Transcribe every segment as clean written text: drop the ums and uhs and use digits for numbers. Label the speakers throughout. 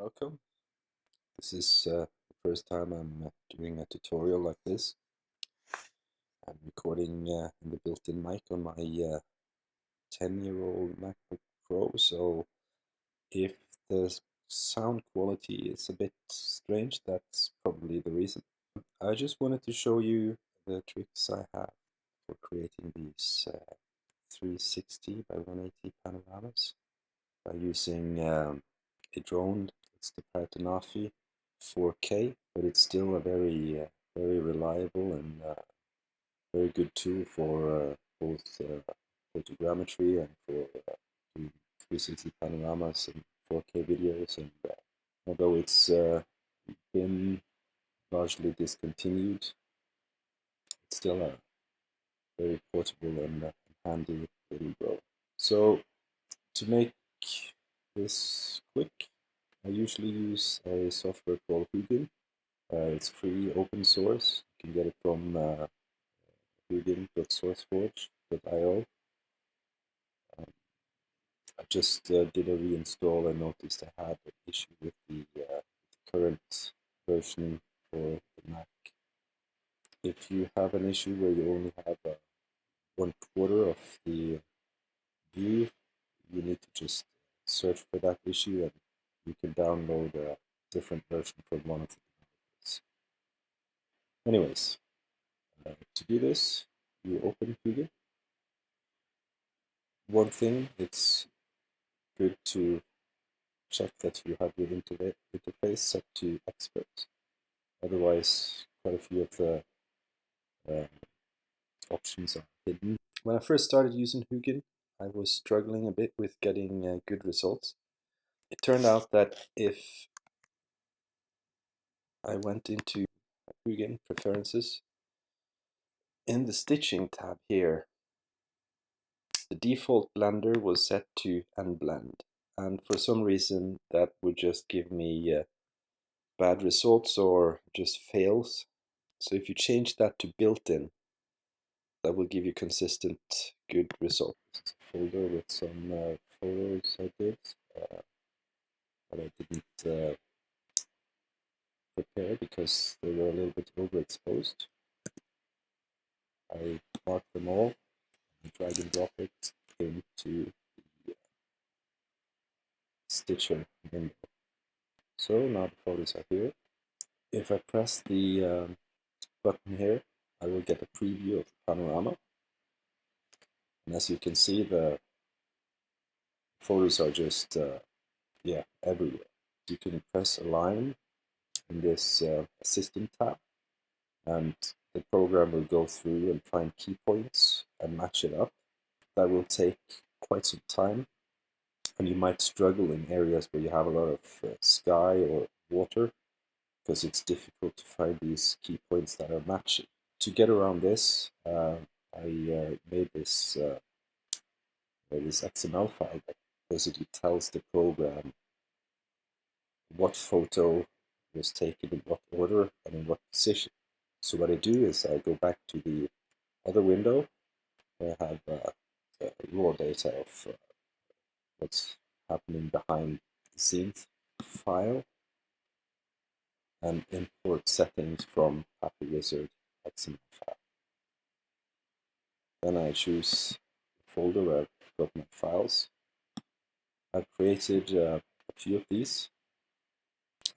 Speaker 1: welcome. This is the first time I'm doing a tutorial like this. I'm recording in the built-in mic on my 10-year-old MacBook Pro, so if the sound quality is a bit strange, that's probably the reason. I just wanted to show you the tricks I have for creating these 360 by 180 panoramas by using a drone. It's the Parrot ANAFI 4K, but it's still a very reliable and very good tool for both photogrammetry and for doing 360 panoramas and 4K videos. And although it's been largely discontinued, it's still a very portable and handy little drone. So to make this quick, I usually use a software called Hugin. It's free, open source. You can get it from hugin.sourceforge.io. I just did a reinstall and noticed I had an issue with the current version for the Mac. If you have an issue where you only have 1/4 of the view, you need to just search for that issue and you can download a different version from one of the developers. Anyways, to do this, you open Hugin. One thing, it's good to check that you have your interface set to expert. Otherwise, quite a few of the options are hidden. When I first started using Hugin, I was struggling a bit with getting good results. It turned out that if I went into Hugin preferences, in the stitching tab here, the default blender was set to unblend, and for some reason that would just give me bad results or just fails. So if you change that to built-in, that will give you consistent good results. It's a folder with some photos I did, but I didn't prepare because they were a little bit overexposed. I marked them all and drag and drop it into the Stitcher window. So now the photos are here. If I press the button here, I will get a preview of the panorama. And as you can see, the photos are just everywhere. You can press align in this assistant tab, and the program will go through and find key points and match it up. That will take quite some time, and you might struggle in areas where you have a lot of sky or water, because it's difficult to find these key points that are matching. To get around this, I made this XML file that basically tells the program what photo was taken in what order and in what position. So what I do is I go back to the other window where I have the raw data of what's happening behind the scenes file, and import settings from Papywizard XML file. Then I choose the folder where I've got my files. I've created a few of these.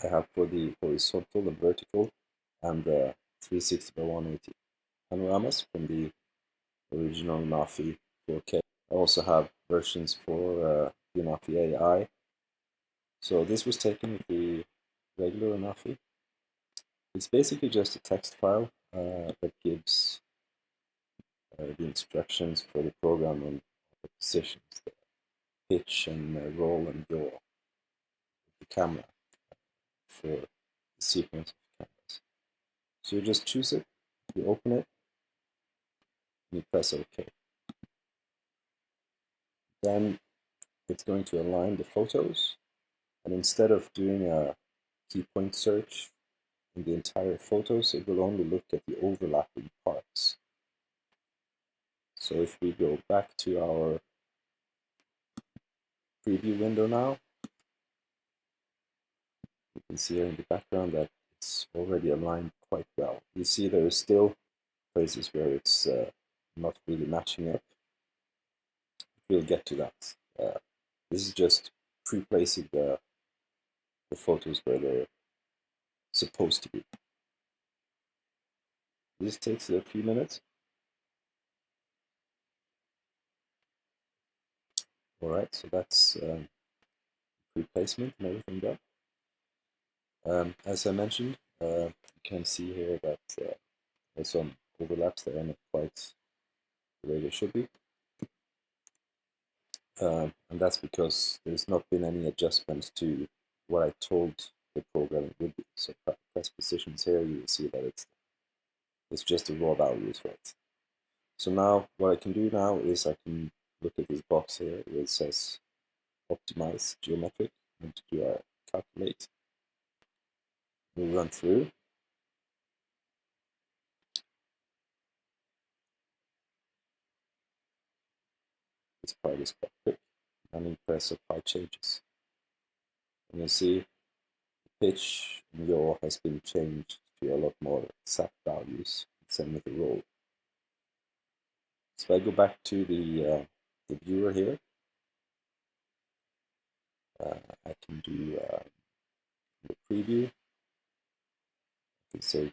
Speaker 1: I have for the horizontal and vertical and the 360 by 180 panoramas from the original ANAFI 4K. I also have versions for the ANAFI AI. So this was taken with the regular ANAFI. It's basically just a text file that gives the instructions for the program on the positions, the pitch and roll and yaw of the camera for the sequence of cameras. So you just choose it, you open it, and you press OK. Then it's going to align the photos, and instead of doing a key point search in the entire photos, it will only look at the overlapping parts. So if we go back to our preview window now, can see here in the background that it's already aligned quite well. You see there are still places where it's not really matching up. We'll get to that. This is just pre-placing the photos where they're supposed to be. This takes a few minutes. Alright, so that's pre-placement and everything done. As I mentioned, you can see here that there's some overlaps that are not quite the way they should be. And that's because there's not been any adjustments to what I told the program it would be. So press positions here, you will see that it's just the raw values, right? So now what I can do now is I can look at this box here where it says optimize geometric and do a calculate. We run through. This part is quite quick. And then press apply changes. And you see the pitch and yaw has been changed to a lot more exact values. Same with the roll. So I go back to the viewer here. I can do the preview. I can say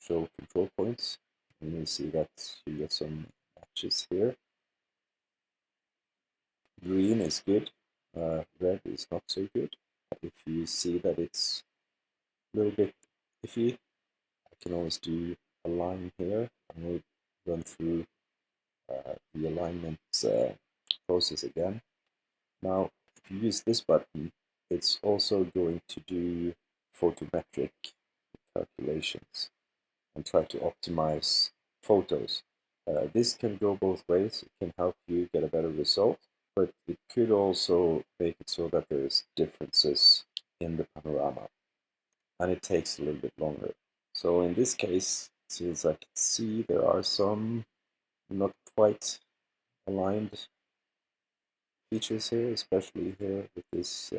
Speaker 1: show control points, and you see that you get some matches here. Green is good, red is not so good. If you see that it's a little bit iffy, I can always do a line here, and we'll run through the alignment process again. Now, if you use this button, it's also going to do photometric calculations and try to optimize photos. This can go both ways. It can help you get a better result, but it could also make it so that there's differences in the panorama, and it takes a little bit longer. So in this case, since I can see there are some not quite aligned features here, especially here with this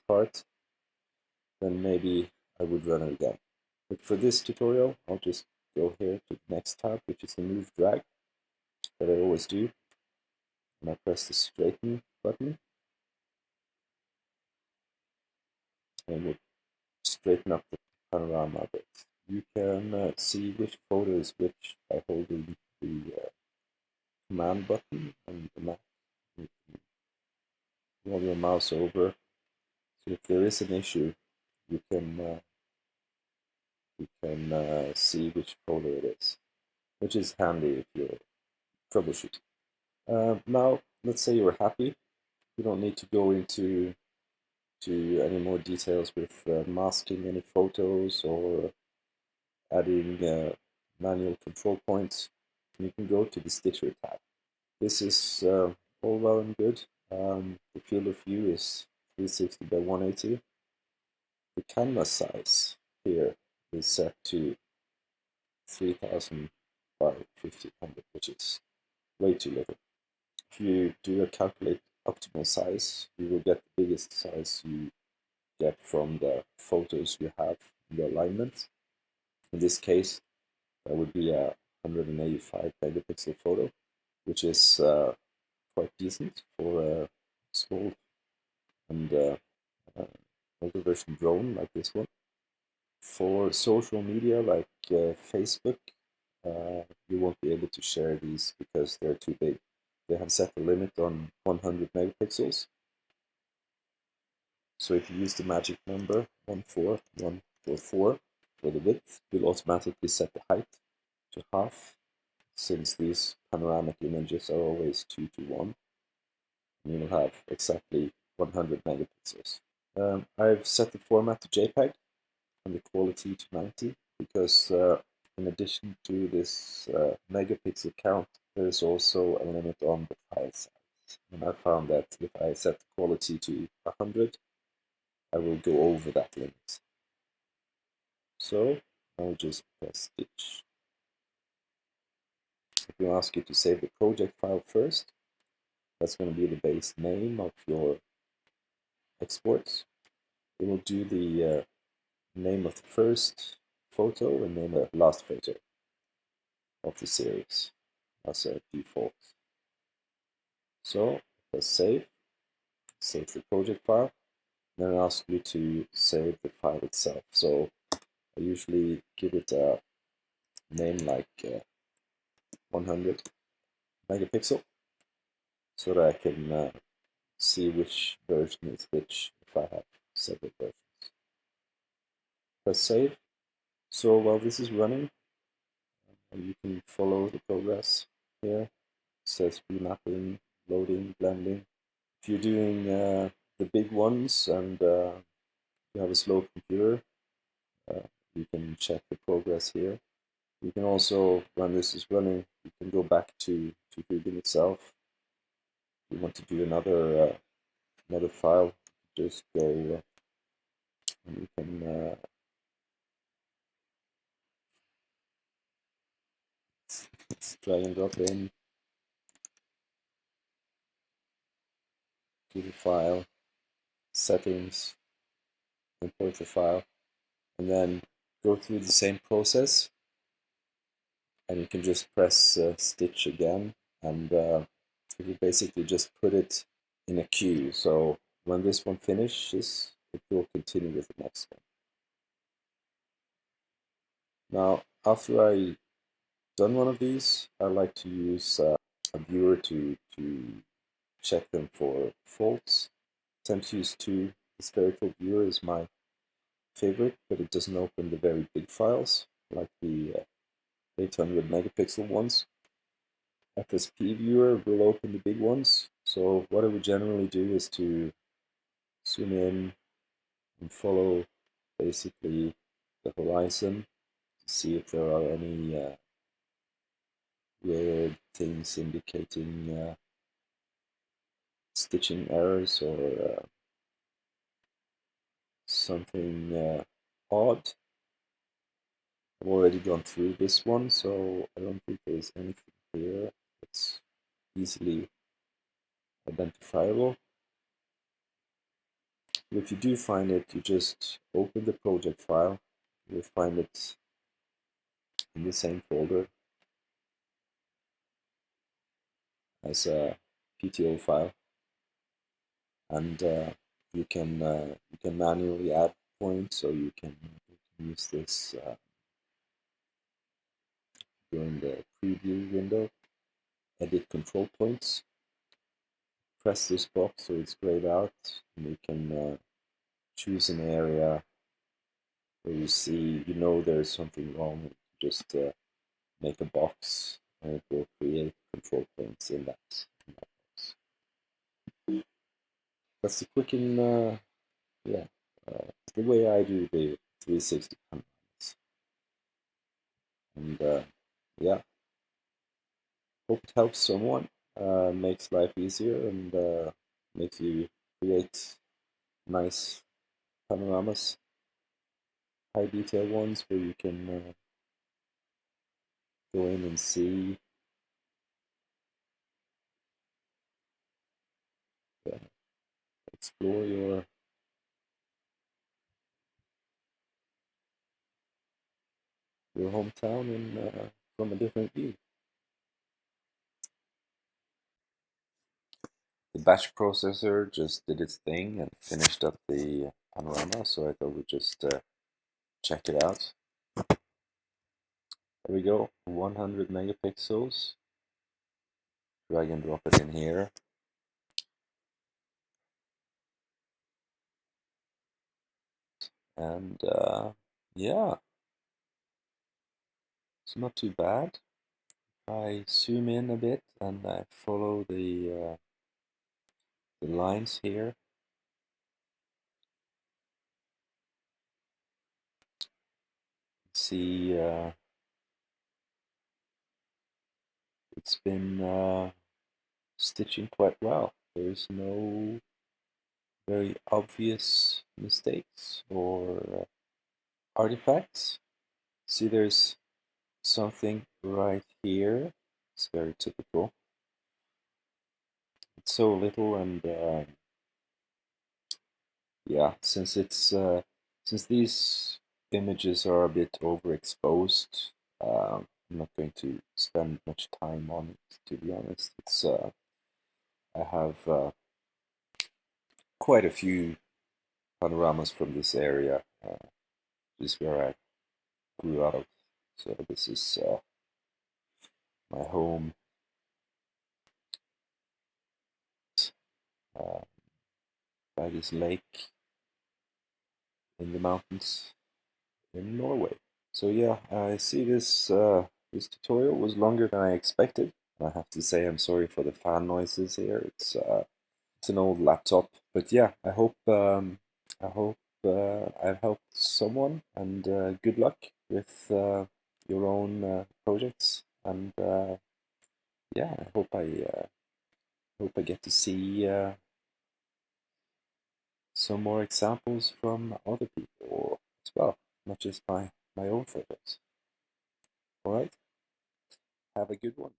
Speaker 1: part, then maybe I would run it again. But for this tutorial, I'll just go here to the next tab, which is the move drag that I always do. And I press the straighten button, and we'll straighten up the panorama a bit. You can see which photo is which by holding the command button on the Mac. You can roll your mouse over. So if there is an issue, you can see which photo it is, which is handy if you're troubleshooting. Now, let's say you're happy. You don't need to go into any more details with masking any photos or adding manual control points. You can go to the Stitcher tab. This is all well and good. The field of view is 360 by 180. The canvas size here is set to 3000 by 1500, which is way too little. If you do a calculate optimal size, you will get the biggest size you get from the photos you have in the alignment. In this case, that would be a 185 megapixel photo, which is quite decent for a small and older version drone like this one. For social media like Facebook, you won't be able to share these because they're too big. They have set a limit on 100 megapixels. So if you use the magic number 14144 for the width, it will automatically set the height to half, since these panoramic images are always 2:1. And you will have exactly 100 megapixels. I've set the format to JPEG and the quality to 90 because in addition to this megapixel count, there is also a limit on the file size. And I found that if I set the quality to 100, I will go over that limit. So I'll just press stitch. It will ask you to save the project file first. That's going to be the base name of your exports. it will do the name of the first photo and name of the last photo of the series as a default. So let's save the project file, then it asks you to save the file itself. So I usually give it a name like 100 megapixel so that I can see which version is which if I have several versions. Press save. So while this is running, you can follow the progress here. It says remapping, loading, blending. If you're doing the big ones and you have a slow computer, you can check the progress here. You can also, when this is running, you can go back to Hugin itself. If you want to do another file, just go and you can drag and drop in to the file, settings, import the file, and then go through the same process. And you can just press stitch again, and it will basically just put it in a queue. So when this one finishes, it will continue with the next one. Now, after I done one of these, I like to use a viewer to check them for faults. I tend to use two. The Spherical Viewer is my favorite, but it doesn't open the very big files like the 800 megapixel ones. FSPViewer will open the big ones. So what I would generally do is to zoom in and follow basically the horizon to see if there are any weird things indicating stitching errors or something odd. I've already gone through this one, so I don't think there's anything here that's easily identifiable. But if you do find it, you just open the project file. You'll find it in the same folder as a PTO file, and you can manually add points, so you can use this during the preview window. Edit control points. Press this box so it's grayed out, and you can choose an area where you know there's something wrong. Just make a box, and it will create control points in that box. That's the quick and the way I do the 360 panoramas. And yeah, hope it helps someone, makes life easier, and makes you create nice panoramas, high detail ones where you can go in and see explore your hometown from a different view. The batch processor just did its thing and finished up the panorama, so I thought we'd just check it out. There we go, 100 megapixels. Drag and drop it in here. And yeah, it's not too bad. I zoom in a bit and I follow the lines here. See, it's been stitching quite well. There's no very obvious mistakes or artifacts. See, there's something right here. It's very typical. It's so little, and yeah, since these images are a bit overexposed, I'm not going to spend much time on it, to be honest. I have quite a few panoramas from this area, just where I grew out of. So this is my home uh, by this lake in the mountains in Norway. So yeah, I see this tutorial was longer than I expected. I have to say I'm sorry for the fan noises here. It's an old laptop, but yeah, I hope I've helped someone, and good luck with your own projects. And yeah, hope I get to see some more examples from other people as well, not just my own photos. All right, have a good one.